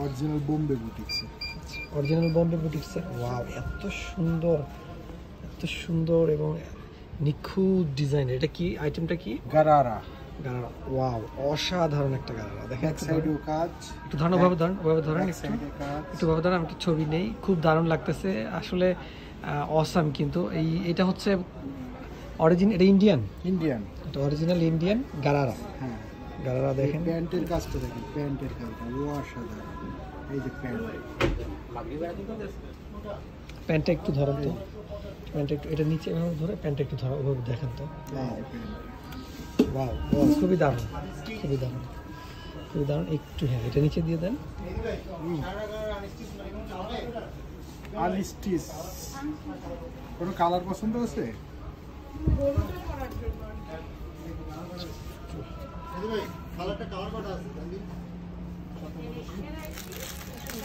Original Bombay boutiques. Original Bombay boutiques. Wow, এত সুন্দর এবং নিখুঁত ডিজাইন। এটা কি আইটেমটা? কি গারারা। গারারা। ওয়াও, অসাধারণ একটা গারারা। দেখেন সাইডেও কাজ। একটু ধরেন একটু ভাবে ধরেন, আমি একটু ছবি নেই। খুব দারুণ লাগতেছে আসলে, অসাম। কিন্তু এটা হচ্ছে এটা ইন্ডিয়ান। এটা অরিজিনাল ইন্ডিয়ান গারারা। হ্যাঁ, গারারা দেখেন। প্যান্টের কাজটা দেখেন, প্যান্টের কাজটা অসাধারণ। এই যে প্যান্টটা একটু ধরেন তো, প্যান্টটা একটু এটা নিচে এভাবে ধরে প্যান্টটা একটু ধরা ওভাবে দেখেন তো। ওয়াও, খুবই দারুণ। একটু হ্যাঁ, এটা নিচে দিয়ে দেন। আনস্টিচ কোনো কালার পছন্দ আছে?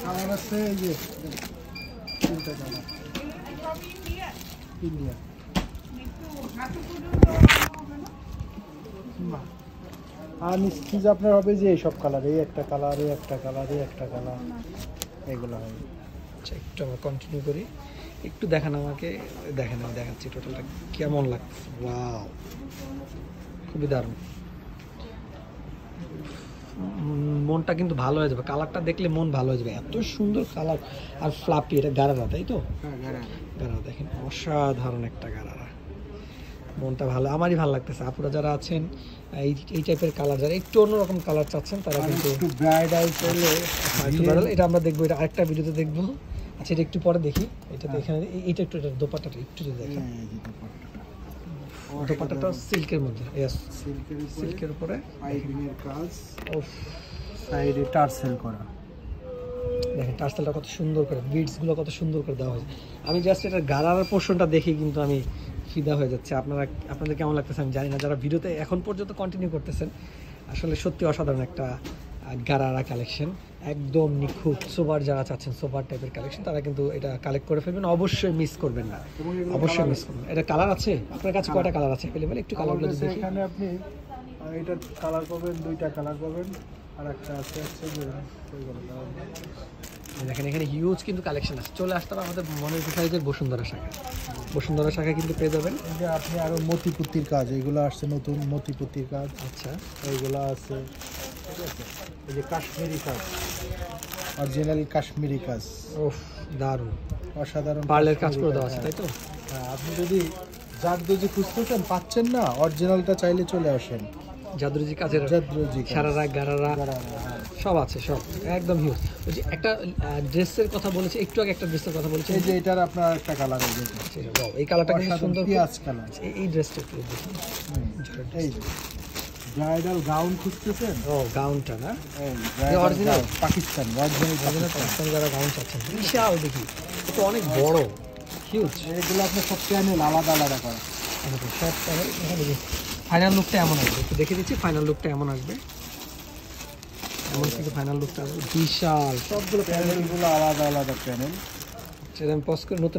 কালার আছে, এই যে তিনটা কালার। ইন্ডিয়া আনস্টিচ আপনার হবে যে সব কালার, এই একটা কালার, এই একটা কালার, এই একটা কালার, এগুলো হবে। আচ্ছা, একটু আমরা কন্টিনিউ করি। একটু দেখান আমাকে, দেখেন আমি দেখাচ্ছি টোটালটা কেমন লাগছে। ওয়াও, খুবই দারুণ। মনটা কিন্তু ভালো হয়ে যাবে, কালারটা দেখলে মন ভালো হয়ে যাবে। এত সুন্দর কালার আর ফ্লাপি। এটা গারারা, তাই তো? গারারা দেখেন, অসাধারণ একটা গারারা। মনটা ভালো, আমারই ভালো লাগতেছে। আপুরা যারা আছেন এই টাইপের কালার, যারা একটু অন্যরকম কালার চাচ্ছেন, তারা কিন্তু ব্রাইডাল করলে এটা আমরা দেখবো, এটা আরেকটা ভিডিওতে দেখবো। আচ্ছা, এটা একটু পরে দেখি। এটা এখানে এইটা একটু, এটা দোপাট্টাটা একটু যদি দেখেন। দোপাট্টাটা সিল্কের মধ্যে, সিল্কের উপরে পাইপিংয়ের কাজ, সাইডে টার্সেল করা। দেখেন টার্সেলটা কত সুন্দর করে, বিডস গুলো কত সুন্দর করে দেওয়া হয়েছে। আমি জাস্ট এটা গারার পোর্শনটা দেখি কিন্তু আমি ফিদা হয়ে যাচ্ছে। আপনাদের কেমন লাগতেছে আমি জানি না, যারা ভিডিওতে এখন পর্যন্ত কন্টিনিউ করতেছেন। আসলে সত্যি অসাধারণ একটা গারারা কালেকশন, একদম নিখুঁত। সোবার যারা চাচ্ছেন, সোবার টাইপের কালেকশন, তারা কিন্তু এটা কালেক্ট করে ফেলবেন। অবশ্যই মিস করবেন না, অবশ্যই মিস করবেন। এটা কালার আছে আপনার কাছে? কয়টা কালার আছে অ্যাভেলেবল? একটু কালারগুলো দেখি। এখানে আপনি এটা কালার পাবেন, দুইটা কালার পাবেন, আর একটা আছে যে দেখেন এখানে হিউজ কিন্তু কালেকশন আছে। চলে আসতে হবে আমাদের মনের সাইজের বসুন্ধরা শাখা কিন্তু পেয়ে যাবেন। এই যে আপনি আরো মতিপুতির কাজ, এগুলো আসছে নতুন মতিপুতির কাজ। আচ্ছা, এইগুলো আছে। এই যে কাশ্মীরি কাজ, অরিজিনাল কাশ্মীরি কাজ। ওফ, দারুণ, অসাধারণ। পার্লের কাজ করে দেওয়া আছে, তাই তো? হ্যাঁ, আপনি যদি জাদরুজি খুঁজতেছেন, পাচ্ছেন না, অরিজিনালটা চাইলে চলে আসেন। জাদরুজি কাজের সারারা গারারা সব আছে, সব একদম হিউজ। ওই যে একটা ড্রেসের কথা বলেছে একটু আগে, একটা ড্রেসের কথা বলেছে, এই যে এটার আপনার একটা কালার, এই কালারটা কিন্তু সুন্দর, পিয়াজ কালার। এই ড্রেসটা একটু দেখি। এই ব্রাইডাল গাউন খুঁজতেছেন? ও, গাউনটা না, অরিজিনাল পাকিস্তান, অরিজিনাল পাকিস্তান যারা গাউন চাচ্ছেন, বিশাল দেখি, এটা অনেক বড়, হিউজ। এগুলো আপনার সব প্যানেল আলাদা আলাদা করা, সব প্যানেল। ফাইনাল লুকটা এমন আসবে, একটু দেখে দিচ্ছি। ফাইনাল লুকটা এমন আসবে, এমন কিন্তু ফাইনাল লুকটা আসবে বিশাল। সবগুলো প্যানেলগুলো আলাদা আলাদা প্যানেল। সেটা আমি পজ করে নতুন